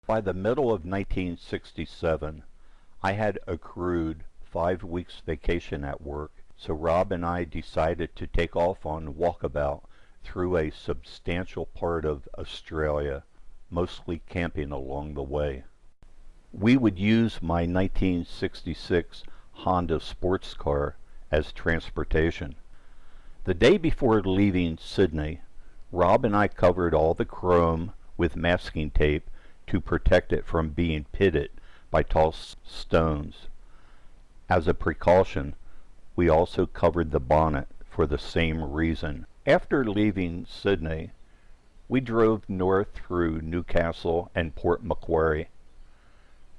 By the middle of 1967, I had accrued 5 weeks vacation at work, so Rob and I decided to take off on Walkabout through a substantial part of Australia, mostly camping along the way. We would use my 1966 Honda sports car as transportation. The day before leaving Sydney, Rob and I covered all the chrome with masking tape to protect it from being pitted by tall stones. As a precaution, we also covered the bonnet for the same reason. After leaving Sydney, we drove north through Newcastle and Port Macquarie.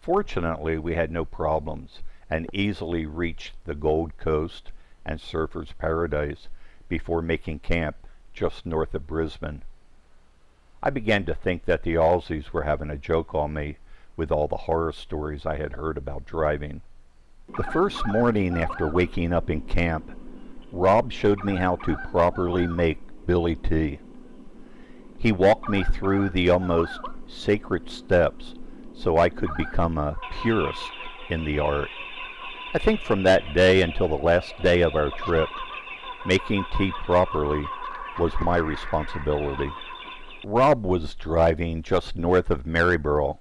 Fortunately, we had no problems and easily reached the Gold Coast and Surfers Paradise before making camp just north of Brisbane. I began to think that the Aussies were having a joke on me with all the horror stories I had heard about driving. The first morning after waking up in camp, Rob showed me how to properly make Billy tea. He walked me through the almost sacred steps so I could become a purist in the art. I think from that day until the last day of our trip, making tea properly was my responsibility. Rob was driving just north of Maryborough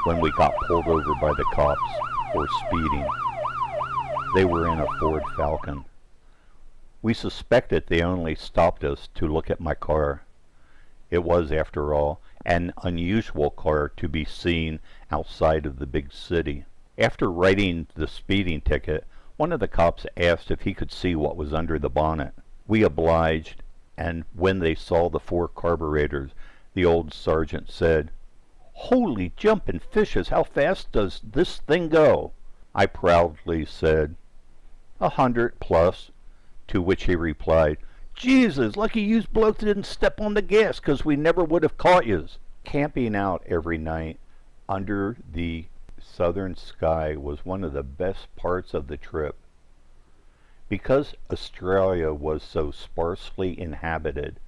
when we got pulled over by the cops for speeding. They were in a Ford Falcon. We suspected they only stopped us to look at my car. It was, after all, an unusual car to be seen outside of the big city. After writing the speeding ticket, one of the cops asked if he could see what was under the bonnet. We obliged, and when they saw the 4 carburetors, the old sergeant said, "Holy jumping fishes, how fast does this thing go?" I proudly said, 100 plus, to which he replied, "Jesus, lucky yous blokes didn't step on the gas, 'cause we never would have caught yous." Camping out every night under the southern sky was one of the best parts of the trip. Because Australia was so sparsely inhabited,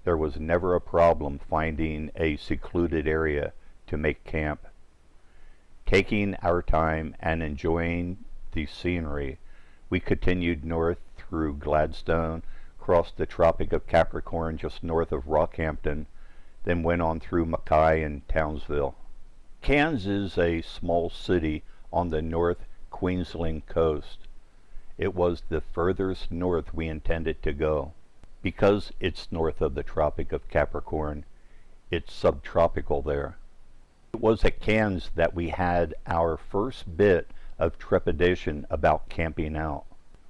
there was never a problem finding a secluded area to make camp. Taking our time and enjoying the scenery, we continued north through Gladstone, crossed the Tropic of Capricorn just north of Rockhampton, then went on through Mackay and Townsville. Cairns is a small city on the North Queensland coast. It was the furthest north we intended to go. Because it's north of the Tropic of Capricorn, it's subtropical there. It was at Cairns that we had our first bit of trepidation about camping out.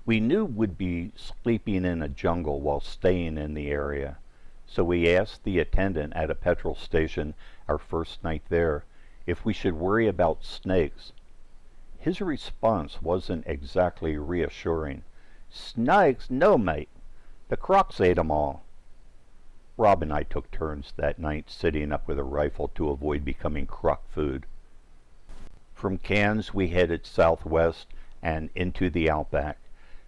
We knew we'd be sleeping in a jungle while staying in the area, so we asked the attendant at a petrol station our first night there if we should worry about snakes. His response wasn't exactly reassuring. "Snakes? No, mate. The crocs ate 'em all." Rob and I took turns that night sitting up with a rifle to avoid becoming croc food. From Cairns we headed southwest and into the outback,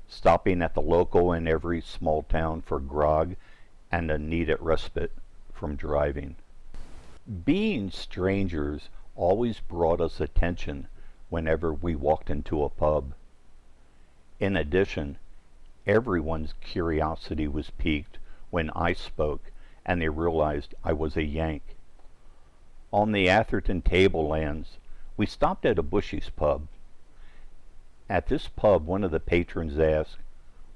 stopping at the local in every small town for grog and a needed respite from driving. Being strangers always brought us attention whenever we walked into a pub. In addition, everyone's curiosity was piqued when I spoke and they realized I was a Yank. On the Atherton tablelands, we stopped at a Bushy's pub. At this pub, one of the patrons asked,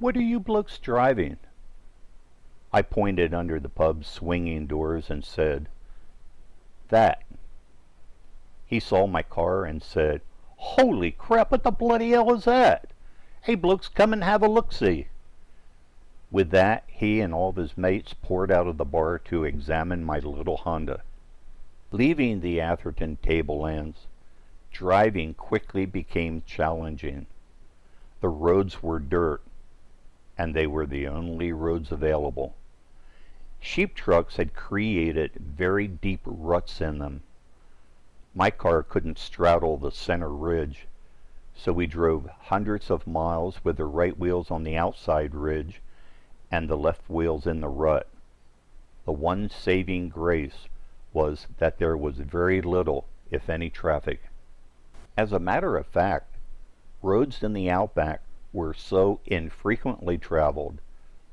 "What are you blokes driving?" I pointed under the pub's swinging doors and said, "That." He saw my car and said, "Holy crap, what the bloody hell is that? Hey blokes, come and have a look-see." With that, he and all of his mates poured out of the bar to examine my little Honda. Leaving the Atherton tablelands, driving quickly became challenging. The roads were dirt, and they were the only roads available. Sheep trucks had created very deep ruts in them. My car couldn't straddle the center ridge, so we drove hundreds of miles with the right wheels on the outside ridge and the left wheels in the rut. The one saving grace was that there was very little, if any, traffic. As a matter of fact, roads in the outback were so infrequently traveled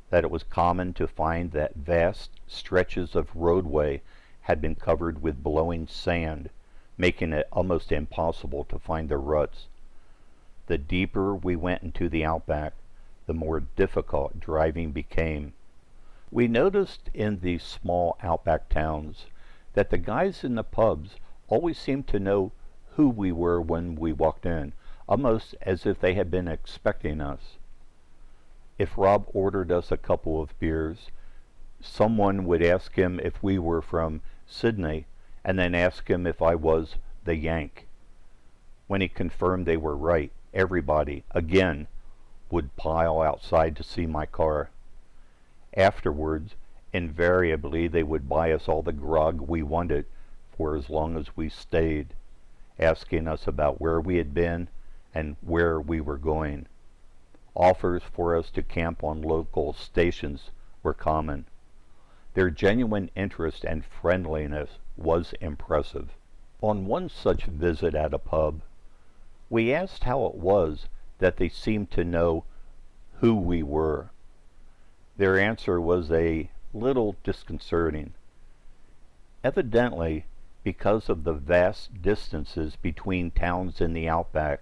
that it was common to find that vast stretches of roadway had been covered with blowing sand, making it almost impossible to find the ruts. The deeper we went into the outback, the more difficult driving became. We noticed in these small outback towns that the guys in the pubs always seemed to know who we were when we walked in, almost as if they had been expecting us. If Rob ordered us a couple of beers, someone would ask him if we were from Sydney, and then ask him if I was the Yank. When he confirmed they were right, everybody, again, would pile outside to see my car. Afterwards, invariably they would buy us all the grog we wanted for as long as we stayed, asking us about where we had been and where we were going. Offers for us to camp on local stations were common. Their genuine interest and friendliness was impressive. On one such visit at a pub, we asked how it was that they seemed to know who we were. Their answer was a little disconcerting. Evidently, because of the vast distances between towns in the outback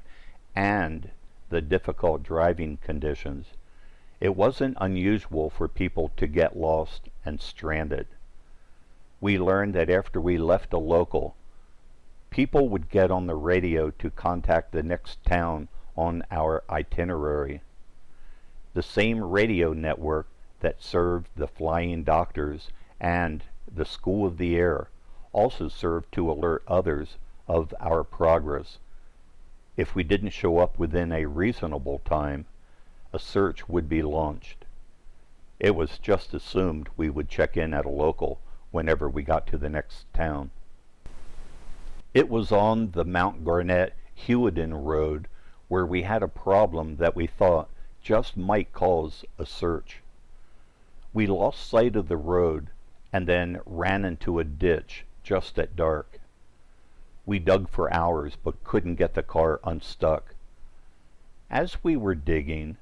and the difficult driving conditions, it wasn't unusual for people to get lost and stranded. We learned that after we left a local, people would get on the radio to contact the next town on our itinerary. The same radio network that served the Flying Doctors and the School of the Air also served to alert others of our progress. If we didn't show up within a reasonable time, a search would be launched. It was just assumed we would check in at a local whenever we got to the next town. It was on the Mount Garnett-Hewiden Road where we had a problem that we thought just might cause a search. We lost sight of the road and then ran into a ditch just at dark. We dug for hours but couldn't get the car unstuck. As we were digging,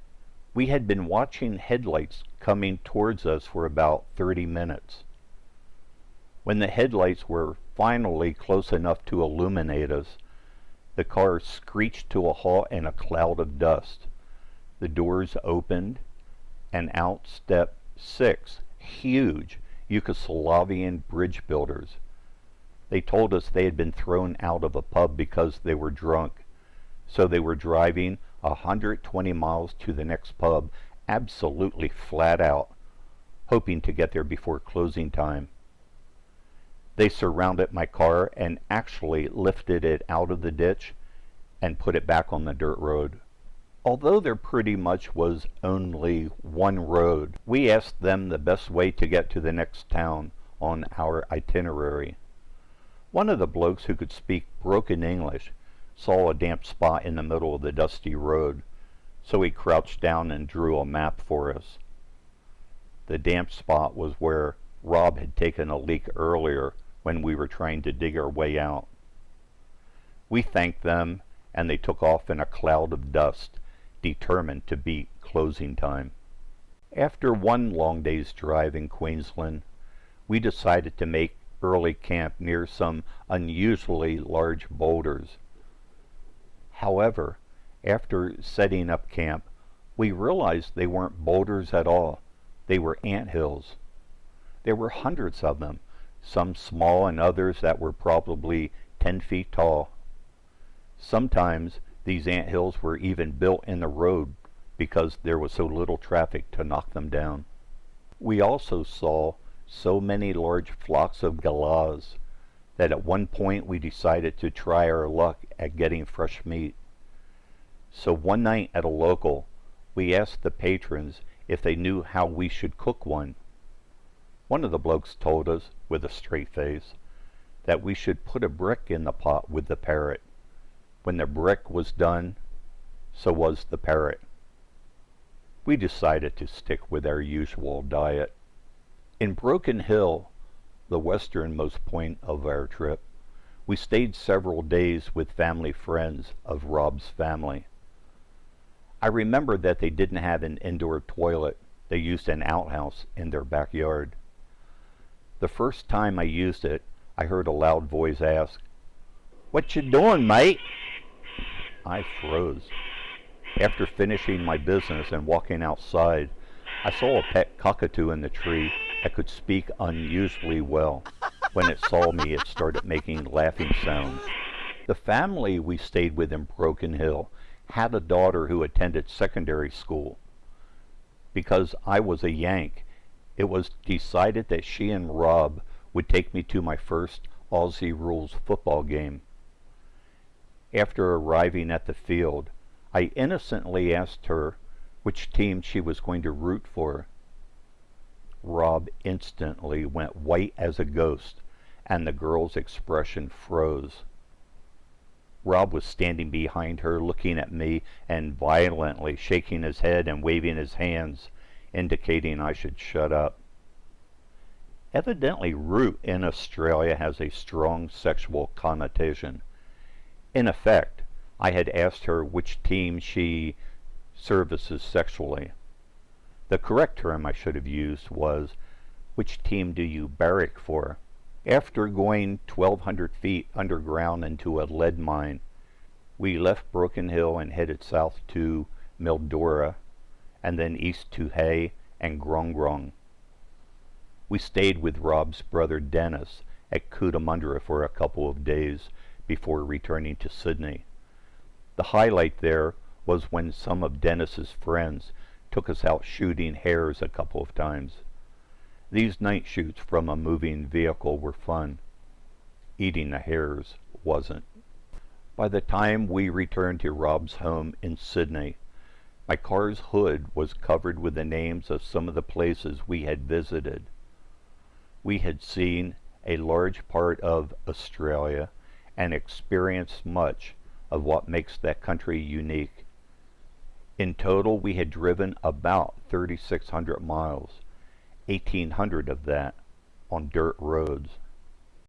we had been watching headlights coming towards us for about 30 minutes. When the headlights were finally close enough to illuminate us, the car screeched to a halt in a cloud of dust. The doors opened, and out stepped 6 huge Yugoslavian bridge builders. They told us they had been thrown out of a pub because they were drunk, so they were driving 120 miles to the next pub absolutely flat out, hoping to get there before closing time. They surrounded my car and actually lifted it out of the ditch and put it back on the dirt road. Although there pretty much was only one road, we asked them the best way to get to the next town on our itinerary. One of the blokes who could speak broken English saw a damp spot in the middle of the dusty road, so he crouched down and drew a map for us. The damp spot was where Rob had taken a leak earlier when we were trying to dig our way out. We thanked them, and they took off in a cloud of dust, determined to beat closing time. After one long day's drive in Queensland, we decided to make early camp near some unusually large boulders. However, after setting up camp, we realized they weren't boulders at all. They were anthills. There were hundreds of them, some small and others that were probably 10 feet tall. Sometimes these anthills were even built in the road because there was so little traffic to knock them down. We also saw so many large flocks of galahs that at one point we decided to try our luck at getting fresh meat. So one night at a local, we asked the patrons if they knew how we should cook one. One of the blokes told us, with a straight face, that we should put a brick in the pot with the parrot. When the brick was done, so was the parrot. We decided to stick with our usual diet. In Broken Hill, the westernmost point of our trip, We stayed several days with family friends of Rob's family. I remember that they didn't have an indoor toilet. They used an outhouse in their backyard. The first time I used it, I heard a loud voice ask, "What you doing, mate?" I froze. After finishing my business and walking outside, I saw a pet cockatoo in the tree that could speak unusually well. When it saw me, it started making laughing sounds. The family we stayed with in Broken Hill had a daughter who attended secondary school. Because I was a Yank, it was decided that she and Rob would take me to my first Aussie Rules football game. After arriving at the field, I innocently asked her which team she was going to root for. Rob instantly went white as a ghost, and the girl's expression froze. Rob was standing behind her looking at me and violently shaking his head and waving his hands, indicating I should shut up. Evidently, root in Australia has a strong sexual connotation. In effect, I had asked her which team she services sexually. The correct term I should have used was, "Which team do you barrack for?" After going 1,200 feet underground into a lead mine, we left Broken Hill and headed south to Mildura, and then east to Hay and Grong Grong. We stayed with Rob's brother Dennis at Cootamundra for a couple of days before returning to Sydney. The highlight there was when some of Dennis's friends took us out shooting hares a couple of times. These night shoots from a moving vehicle were fun. Eating the hares wasn't. By the time we returned to Rob's home in Sydney, my car's hood was covered with the names of some of the places we had visited. We had seen a large part of Australia and experienced much of what makes that country unique. In total, we had driven about 3,600 miles, 1,800 of that on dirt roads.